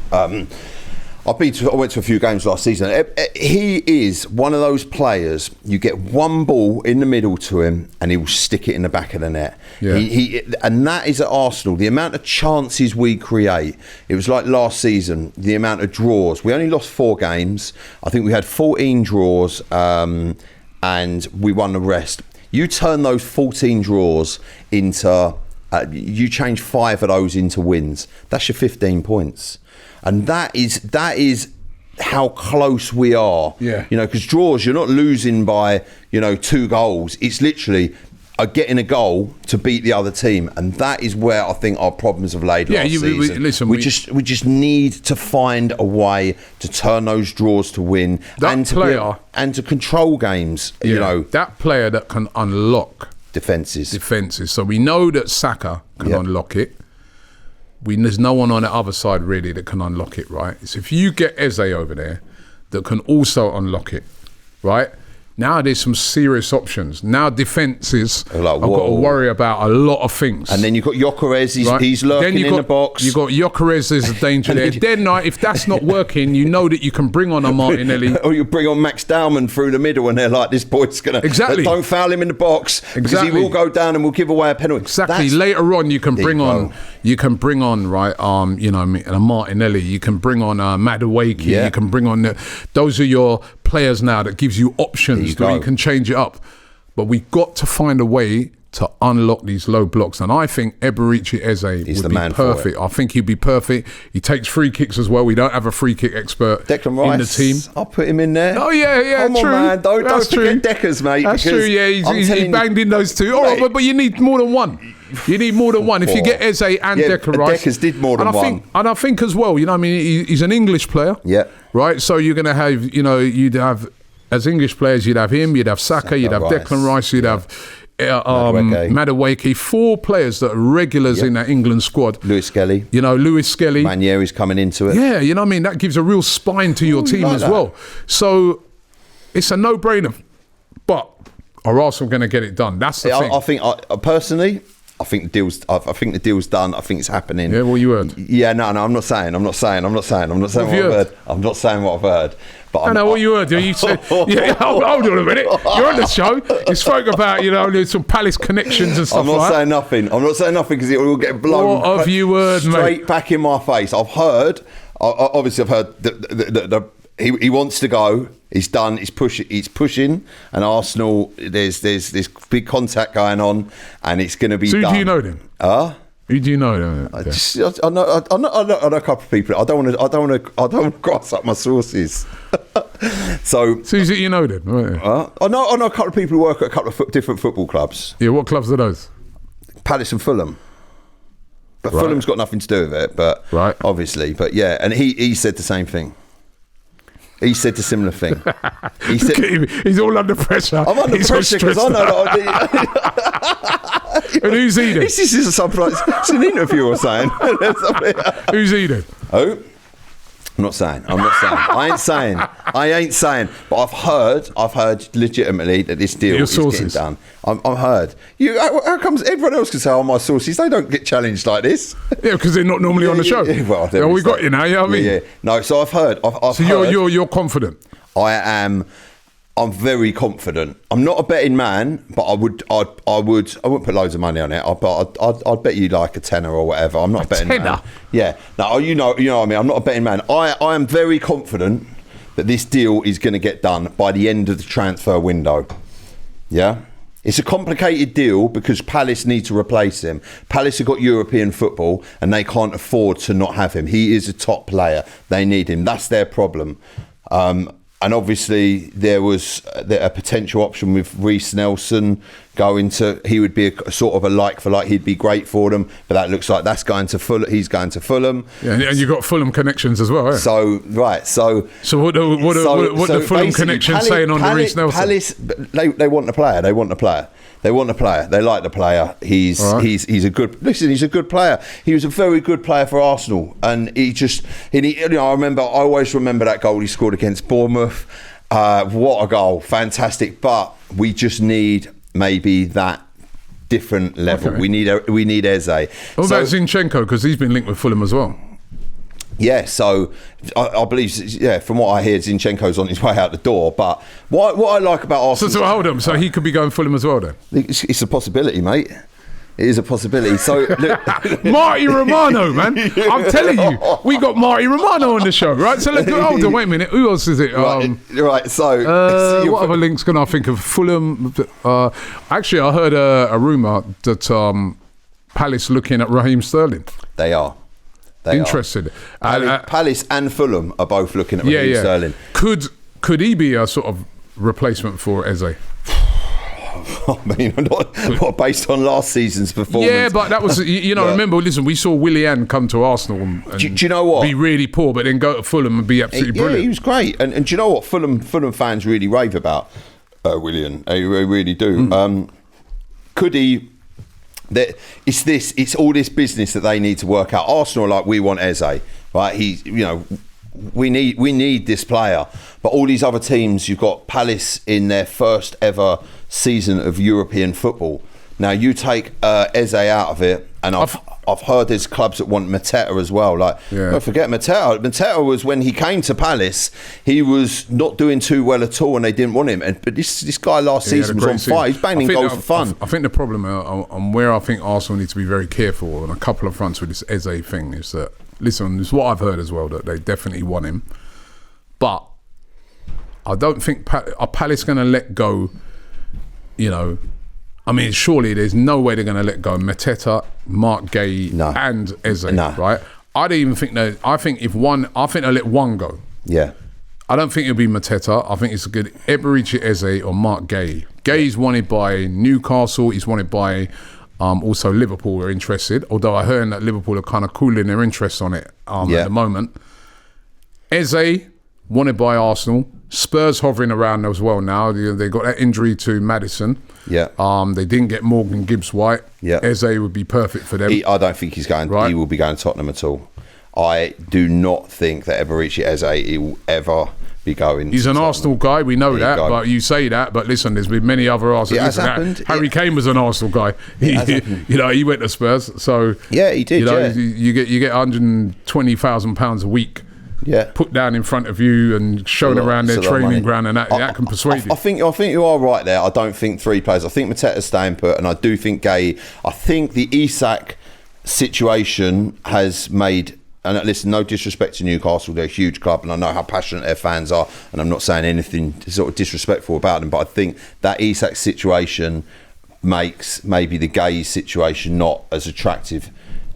Speaker 2: I went to a few games last season. He is one of those players. You get one ball in the middle to him, and he will stick it in the back of the net. And that is at Arsenal. The amount of chances we create. It was like last season. The amount of draws. We only lost 4 games. I think we had 14 draws, and we won the rest. You turn those 14 draws into. You change 5 of those into wins. That's your 15 points. And that is how close we are. Because draws, you're not losing by 2 goals. It's literally getting a goal to beat the other team, and that is where I think our problems have laid last season. We just need to find a way to turn those draws to win and to control games.
Speaker 1: That player that can unlock
Speaker 2: defences.
Speaker 1: So we know that Saka can unlock it. There's no one on the other side really that can unlock it, right? So if you get Eze over there that can also unlock it, right? Now there's some serious options. Now defences have got to worry about a lot of things.
Speaker 2: And then you've got Gyokeres, he's lurking in the box.
Speaker 1: You've got Gyokeres, there's a danger there. Then if that's not working, you know that you can bring on a Martinelli.
Speaker 2: Or you bring on Max Dman through the middle, and they're like, this boy's going to... Don't foul him in the box, because he will go down and will give away a penalty.
Speaker 1: Later on, you can bring on... right, a Martinelli. You can bring on Madueke. You can bring on... Those are your players now that gives you options where you can change it up. But we've got to find a way to unlock these low blocks. And I think Eberechi Eze would be perfect. I think he'd be perfect. He takes free kicks as well. We don't have a free kick expert
Speaker 2: Declan Rice,
Speaker 1: in the team.
Speaker 2: I'll put him in there.
Speaker 1: Oh, yeah,
Speaker 2: Come on, man. Don't forget Deckers, mate.
Speaker 1: That's true, he banged in those 2. All right, but you need more than one. You need more than one. If you get Eze and Declan Rice.
Speaker 2: Deckers did more than one.
Speaker 1: And I think as well, he's an English player. Right? So you're going to have, you'd have, as English players, you'd have him, you'd have Saka, you'd have Declan Rice, you'd have Madueke, 4 players that are regulars in that England squad.
Speaker 2: Lewis Skelly.
Speaker 1: You know, Lewis Skelly.
Speaker 2: Ranieri's coming into it.
Speaker 1: Yeah, you know what I mean? That gives a real spine to your team as well. So it's a no-brainer. But are Arsenal going to get it done? That's the thing.
Speaker 2: I think, personally, I think the deal's done. I think it's happening.
Speaker 1: Yeah, well, you heard.
Speaker 2: Yeah, no, I'm not saying what I've heard. I'm not saying what I've heard. But
Speaker 1: I know what you heard. You said, hold on a minute. You're on the show. You spoke about, there's some Palace connections and stuff.
Speaker 2: I'm not saying nothing. I'm not saying nothing because it will get blown.
Speaker 1: What have you heard,
Speaker 2: straight
Speaker 1: mate?
Speaker 2: back in my face. I've heard. Obviously, I've heard that he wants to go. He's done. He's pushing. And Arsenal, there's this big contact going on, and it's going to be done.
Speaker 1: So do you know them? Who do you know?
Speaker 2: I know a couple of people. I don't want to grass up my sources. So
Speaker 1: who's it you know then? Right.
Speaker 2: I know a couple of people who work at a couple of different football clubs.
Speaker 1: Yeah, what clubs are those?
Speaker 2: Palace and Fulham. But Fulham's got nothing to do with it. But obviously, but yeah, and he said the same thing. He said the similar thing. He said,
Speaker 1: he's all under pressure.
Speaker 2: I'm under pressure because I know that
Speaker 1: And who's he then?
Speaker 2: This is a surprise. It's an interview or something.
Speaker 1: Who's he then?
Speaker 2: Oh, I'm not saying. I ain't saying. But I've heard legitimately that this deal is getting done. I've heard. How comes everyone else can say, "Oh, my sources"? They don't get challenged like this.
Speaker 1: Yeah, because they're not normally on the show. Well, we got you now. You know what I mean?
Speaker 2: Yeah. No, so I've heard.
Speaker 1: So you're confident.
Speaker 2: I am. I'm very confident. I'm not a betting man, but I wouldn't put loads of money on it. I'd bet you like a tenner or whatever. I'm not a betting man. Yeah. No, you know what I mean. I'm not a betting man. I am very confident that this deal is going to get done by the end of the transfer window. Yeah. It's a complicated deal because Palace need to replace him. Palace have got European football and they can't afford to not have him. He is a top player. They need him. That's their problem. And obviously there was a potential option with Reece Nelson going to, he would be a sort of a like for like, he'd be great for them, but that looks like that's going to Fulham. He's going to Fulham. Yeah,
Speaker 1: and you've got Fulham connections as well, eh?
Speaker 2: So what the Fulham connections saying on the Reece Nelson? Palace, they want the player. They want the player. They want the player. They like the player. He's a good. Listen, he's a good player. He was a very good player for Arsenal, and I always remember that goal he scored against Bournemouth. What a goal! Fantastic. But we just need maybe that different level. Okay. We need Eze.
Speaker 1: What about Zinchenko? Because he's been linked with Fulham as well.
Speaker 2: Yeah, so I believe, from what I hear, Zinchenko's on his way out the door. But what I like about Arsenal...
Speaker 1: So hold on, so he could be going Fulham as well then?
Speaker 2: It's a possibility, mate. It is a possibility. So look,
Speaker 1: Marty Romano, man. I'm telling you, we got Marty Romano on the show, right? So look, hold on, wait a minute. Who else is it?
Speaker 2: Right, so
Speaker 1: what other links can I think of? Fulham. Actually, I heard a rumour that Palace looking at Raheem Sterling.
Speaker 2: They are.
Speaker 1: Interested.
Speaker 2: Palace and Fulham are both looking at Raheem Sterling.
Speaker 1: Could he be a sort of replacement for Eze?
Speaker 2: I mean, not based on last season's performance.
Speaker 1: Yeah, but that was, remember, listen, we saw Willian come to Arsenal and
Speaker 2: do you know what?
Speaker 1: Be really poor, but then go to Fulham and be absolutely brilliant.
Speaker 2: Yeah, he was great. And do you know what? Fulham fans really rave about Willian. They really do. Could he... It's all this business that they need to work out. Arsenal are like, we want Eze, right? We need this player, but all these other teams, you've got Palace in their first ever season of European football. Now you take Eze out of it, and I've heard there's clubs that want Mateta as well. Don't forget Mateta. Mateta was, when he came to Palace, he was not doing too well at all, and they didn't want him. But this guy last season was on fire. He's banging goals for fun.
Speaker 1: I think the problem, and where I think Arsenal need to be very careful on a couple of fronts with this Eze thing, is that, listen, this is what I've heard as well, that they definitely want him, but I don't think are Palace going to let go. I mean, surely there's no way they're going to let go Mateta, Mark Gay, and Eze, right? I don't even think that. I think they'll let one go.
Speaker 2: Yeah.
Speaker 1: I don't think it'll be Mateta. I think it's a good Eberici Eze or Mark Gay. Gay's wanted by Newcastle. He's wanted by also Liverpool are interested. Although I heard that Liverpool are kind of cooling their interest on it at the moment. Eze wanted by Arsenal. Spurs hovering around as well now. They got that injury to Maddison.
Speaker 2: Yeah.
Speaker 1: They didn't get Morgan Gibbs-White.
Speaker 2: Yeah.
Speaker 1: Eze would be perfect for them.
Speaker 2: I don't think he's going. Right? He will be going to Tottenham at all. I do not think that Eberechi Eze will ever be going.
Speaker 1: He's an Arsenal guy. We know that. But you say that. But listen, there's been many other Arsenal.
Speaker 2: It has happened.
Speaker 1: Harry Kane was an Arsenal guy. He went to Spurs. So
Speaker 2: yeah, he did.
Speaker 1: You get £120,000 a week.
Speaker 2: Yeah,
Speaker 1: put down in front of you and shown around their training ground, and that can persuade you.
Speaker 2: I think you are right there. I don't think 3 players. I think Mateta's staying put, and I do think Gay. I think the Isak situation has made. And listen, no disrespect to Newcastle, they're a huge club, and I know how passionate their fans are, and I'm not saying anything sort of disrespectful about them, but I think that Isak situation makes maybe the Gay situation not as attractive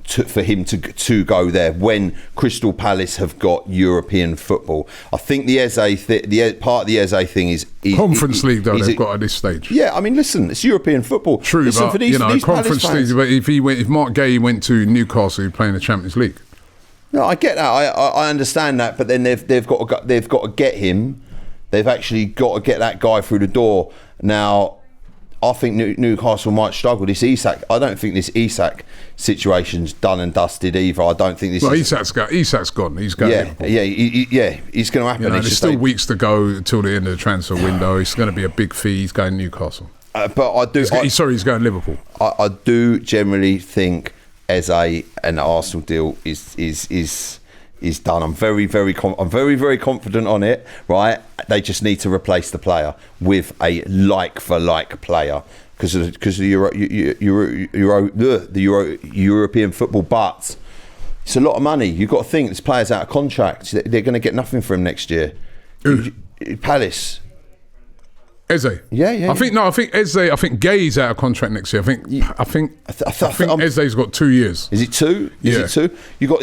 Speaker 2: for him to go there when Crystal Palace have got European football. I think the Eze part of the Eze thing is
Speaker 1: Conference League though they've got at this stage.
Speaker 2: Yeah, I mean, listen, it's European football.
Speaker 1: True,
Speaker 2: listen,
Speaker 1: but
Speaker 2: for these
Speaker 1: Conference League. But if Mark Gay went to Newcastle, he'd play in the Champions League.
Speaker 2: No, I get that. I understand that, but then they've got to get him. They've actually got to get that guy through the door. Now, I think Newcastle might struggle. This Isak, I don't think this Isak situation's done and dusted either. I don't think this.
Speaker 1: Well, Isak's gone. He's going.
Speaker 2: It's going to happen.
Speaker 1: There's still weeks to go till the end of the transfer window. It's going to be a big fee. He's going Newcastle.
Speaker 2: But I do.
Speaker 1: He's going Liverpool.
Speaker 2: I do generally think Eze and the Arsenal deal is done. I'm very confident on it. Right, they just need to replace the player with a like for like player because of the European football. But it's a lot of money. You've got to think this player's out of contract. They're going to get nothing for him next year. Palace.
Speaker 1: Eze.
Speaker 2: Yeah.
Speaker 1: I think Eze. I think Gay's out of contract next year. I think Eze's got 2 years.
Speaker 2: Is it 2? Is it 2? You got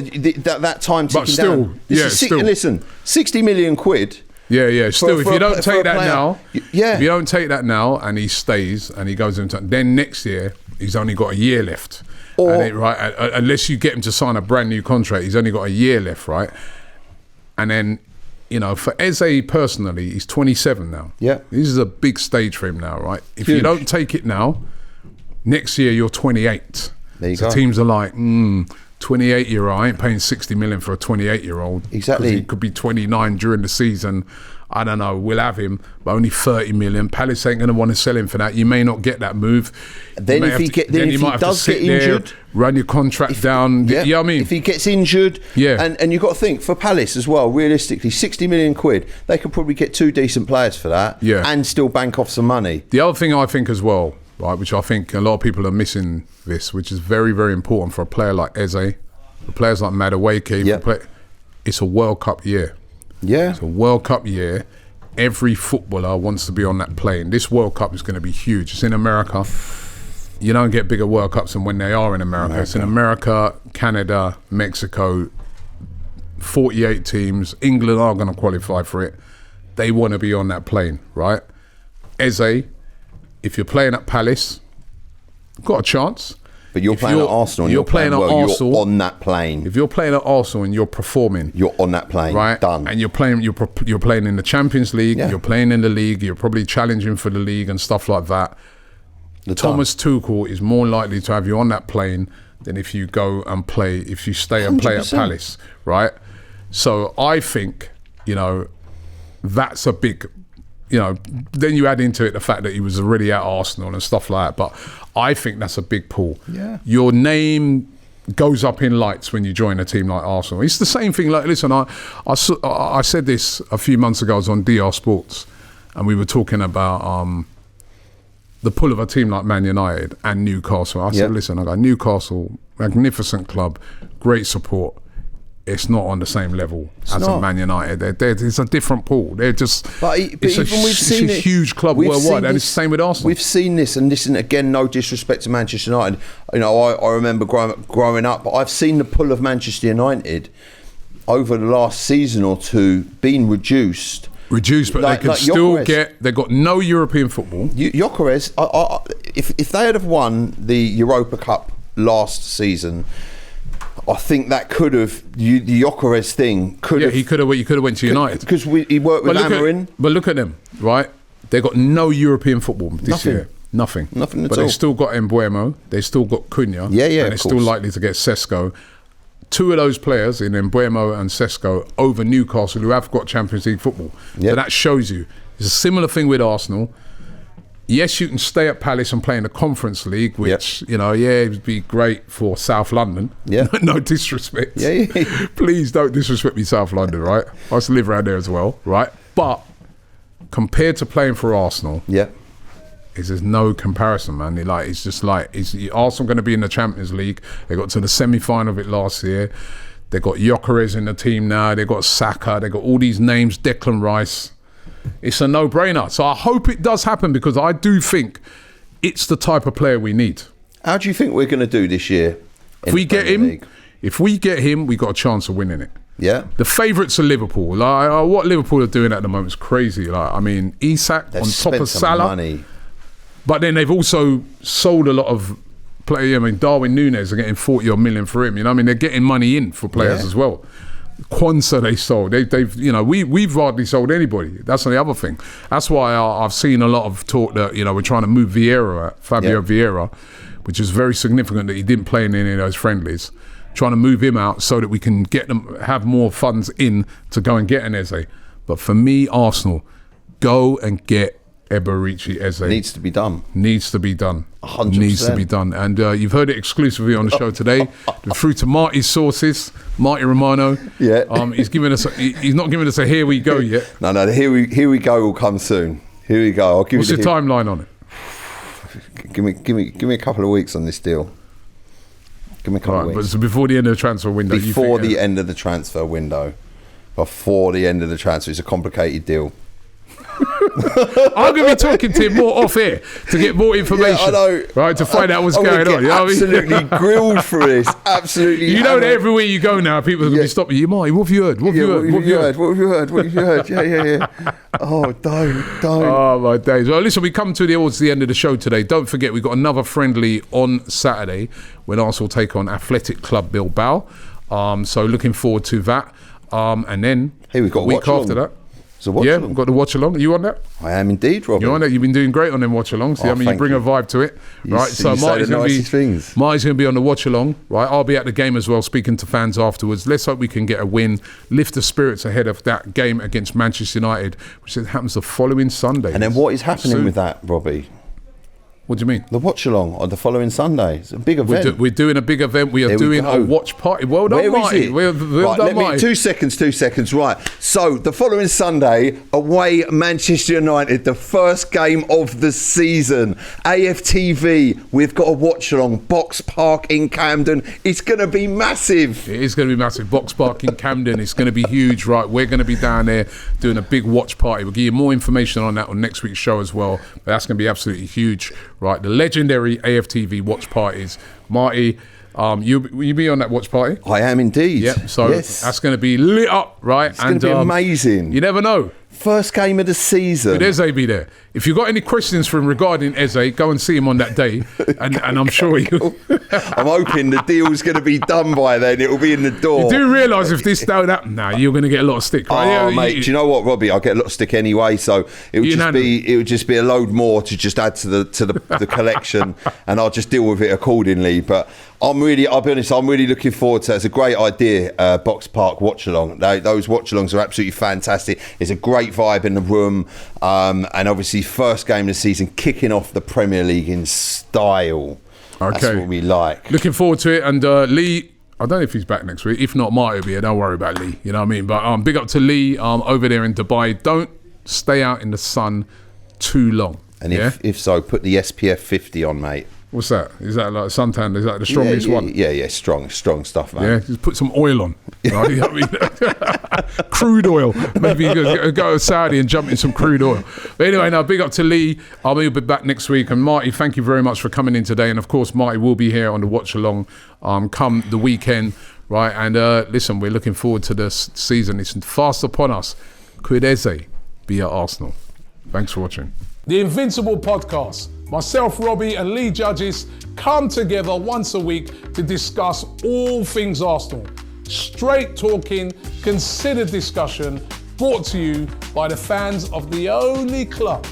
Speaker 2: that time ticking
Speaker 1: but still,
Speaker 2: down.
Speaker 1: Still.
Speaker 2: Listen, 60 million quid.
Speaker 1: Yeah. Still, if you don't take that now,
Speaker 2: if
Speaker 1: you don't take that now, and he stays and he goes into, then next year he's only got a year left. Unless you get him to sign a brand new contract, he's only got a year left, right? And then. For Eze personally, he's 27 now.
Speaker 2: Yeah.
Speaker 1: This is a big stage for him now, right? If you don't take it now, next year you're 28.
Speaker 2: There you go.
Speaker 1: Teams are like, 28-year-old, I ain't paying 60 million for a 28-year-old.
Speaker 2: Exactly.
Speaker 1: Because he could be 29 during the season. I don't know, we'll have him, but only 30 million. Palace ain't going to want to sell him for that. You may not get that move.
Speaker 2: Then if he does get injured,
Speaker 1: run your contract down. You know what I mean?
Speaker 2: If he gets injured, and you've got to think, for Palace as well, realistically, 60 million quid, they could probably get 2 decent players for that and still bank off some money.
Speaker 1: The other thing I think as well, right, which I think a lot of people are missing this, which is very, very important for a player like Eze, for players like Madueke, it's a World Cup year.
Speaker 2: Yeah.
Speaker 1: It's a World Cup year. Every footballer wants to be on that plane. This World Cup is going to be huge. It's in America. You don't get bigger World Cups than when they are in America. It's in America, Canada, Mexico, 48 teams. England are going to qualify for it. They want to be on that plane, right? Eze, if you're playing at Palace, got a chance.
Speaker 2: But you're playing at Arsenal and you're playing at Arsenal. You're on that plane.
Speaker 1: If you're playing at Arsenal and you're performing,
Speaker 2: you're on that plane.
Speaker 1: Right?
Speaker 2: Done.
Speaker 1: And you're playing in the Champions League, you're playing in the league, you're probably challenging for the league and stuff like that. Thomas Tuchel is more likely to have you on that plane than if you go and play, if you stay and 100%. Play at Palace, right? So I think, that's a big, then you add into it the fact that he was already at Arsenal and stuff like that. But I think that's a big pull.
Speaker 2: Yeah.
Speaker 1: Your name goes up in lights when you join a team like Arsenal. It's the same thing. Like, listen, I said this a few months ago. I was on DR Sports, and we were talking about the pull of a team like Man United and Newcastle. I said, listen, I got Newcastle, magnificent club, great support. It's not on the same level as a Man United. It's a different pool. They're just. It's a huge club worldwide, and it's the same with Arsenal.
Speaker 2: We've seen this, and listen again. No disrespect to Manchester United. I remember growing up, but I've seen the pull of Manchester United over the last season or two being reduced. But they can still get. They've got no European football. Gyokeres, if they had have won the Europa Cup last season, I think that could have the Gyokeres thing could have.
Speaker 1: He could have went to United
Speaker 2: because he worked with Amarin.
Speaker 1: But look at them, right? They got no European football this year. Nothing
Speaker 2: at all.
Speaker 1: But they still got Mbeumo. They still got Cunha.
Speaker 2: Yeah,
Speaker 1: and they're still likely to get Sesko. Two of those players in Mbeumo and Sesko over Newcastle, who have got Champions League football. So that shows you. It's a similar thing with Arsenal. Yes, you can stay at Palace and play in the Conference League, which, it would be great for South London.
Speaker 2: Yeah.
Speaker 1: No disrespect.
Speaker 2: Yeah.
Speaker 1: Please don't disrespect me, South London, right? I used to live around there as well, right? But compared to playing for Arsenal, there's no comparison, man. It's just like, Arsenal going to be in the Champions League. They got to the semi-final of it last year. They got Gyokeres in the team now. They got Saka. They got all these names, Declan Rice. It's a no-brainer. So I hope it does happen, because I do think it's the type of player we need.
Speaker 2: How do you think we're going to do this year?
Speaker 1: If we get him, we got a chance of winning it.
Speaker 2: Yeah.
Speaker 1: The favourites are Liverpool. What Liverpool are doing at the moment is crazy. Isak on top of Salah. Money. But then they've also sold a lot of players. Darwin Núñez are getting 40 odd million for him. They're getting money in for players as well. Quansah they sold. We've hardly sold anybody. That's the other thing. That's why I've seen a lot of talk that we're trying to move Fabio Vieira, which is very significant that he didn't play in any of those friendlies. Trying to move him out so that we can have more funds in to go and get an Eze. But for me, Arsenal, go and get Eberechi Eze.
Speaker 2: Needs to be done.
Speaker 1: 100%. Needs to be done. And you've heard it exclusively on the show today. Through to Marty's sources, Marty Romano.
Speaker 2: Yeah.
Speaker 1: He's not giving us a here we go yet.
Speaker 2: No, the here we go will come soon. Here we go.
Speaker 1: What's your timeline on
Speaker 2: it? Give me a couple of weeks on this deal. Give me a couple of weeks.
Speaker 1: But so before the end of the transfer window.
Speaker 2: Before the end of the transfer window. It's a complicated deal.
Speaker 1: I'm going to be talking to him more off air to get more information.
Speaker 2: Yeah, I know.
Speaker 1: Right, to find out what's going on.
Speaker 2: Absolutely grilled for this. Absolutely.
Speaker 1: That everywhere you go now, people are going to be stopping you. Marty, what have you heard? What have you heard? Yeah. Oh, don't. Oh, my days. Well, listen, we come towards the end of the show today. Don't forget, we've got another friendly on Saturday when Arsenal take on Athletic Club Bilbao. So looking forward to that. And then
Speaker 2: we've got
Speaker 1: a week after that. We've got the watch along. Are you on that?
Speaker 2: I am indeed, Robin.
Speaker 1: You're on that. You've been doing great on them watch alongs. You bring a vibe to it, right? So Marty's going to be on the watch along, right? I'll be at the game as well, speaking to fans afterwards. Let's hope we can get a win, lift the spirits ahead of that game against Manchester United, which happens the following Sunday.
Speaker 2: And then what is happening with that, Robbie?
Speaker 1: What do you mean?
Speaker 2: The watch along on the following Sunday. It's a big event.
Speaker 1: We're doing a big event. We are doing a watch party. Well done, Marty.
Speaker 2: Let me 2 seconds. Right. So the following Sunday, away at Manchester United, the first game of the season. AFTV. We've got a watch along. Box Park in Camden. It's going to be massive.
Speaker 1: It is going to be massive. Box Park in Camden. It's going to be huge. Right. We're going to be down there doing a big watch party. We'll give you more information on that on next week's show as well. But that's going to be absolutely huge. Right, the legendary AFTV watch parties. Marty, will you be on that watch party?
Speaker 2: I am indeed.
Speaker 1: Yeah, so that's going to be lit up, right?
Speaker 2: It's going to be amazing.
Speaker 1: You never know.
Speaker 2: First game of the season.
Speaker 1: Would Eze be there? If you've got any questions for him regarding Eze, go and see him on that day, and I'm sure you.
Speaker 2: I'm hoping the deal's going to be done by then. It'll be in the door.
Speaker 1: You do realise if this don't happen now, you're going to get a lot of stick, right?
Speaker 2: Oh, mate, do you know what, Robbie? I'll get a lot of stick anyway, so it would just be a load more to just add to the collection, and I'll just deal with it accordingly. But I'll be honest, I'm really looking forward to it. It's a great idea, Box Park watch along. Those watch alongs are absolutely fantastic. It's a great vibe in the room, and obviously first game of the season, kicking off the Premier League in style. Okay. That's what we like.
Speaker 1: Looking forward to it. And Lee, I don't know if he's back next week. If not, Marty will be here. Don't worry about Lee. You know what I mean? But big up to Lee over there in Dubai. Don't stay out in the sun too long.
Speaker 2: And if so, put the SPF 50 on, mate.
Speaker 1: What's that? Is that like suntan? Is that the strongest one?
Speaker 2: Yeah, strong stuff, man.
Speaker 1: Yeah, just put some oil on. Right? You know what I mean? Crude oil. Maybe you go to Saudi and jump in some crude oil. But anyway, now big up to Lee. I'll be back next week. And Marty, thank you very much for coming in today. And of course, Marty will be here on the watch along come the weekend. Right? And listen, we're looking forward to this season. It's fast upon us. Could Eze be at Arsenal? Thanks for watching. The Invincible podcast. Myself, Robbie, and Lee Judges come together once a week to discuss all things Arsenal. Straight talking, considered discussion, brought to you by the fans of the only club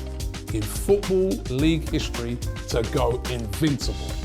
Speaker 1: in Football League history to go invincible.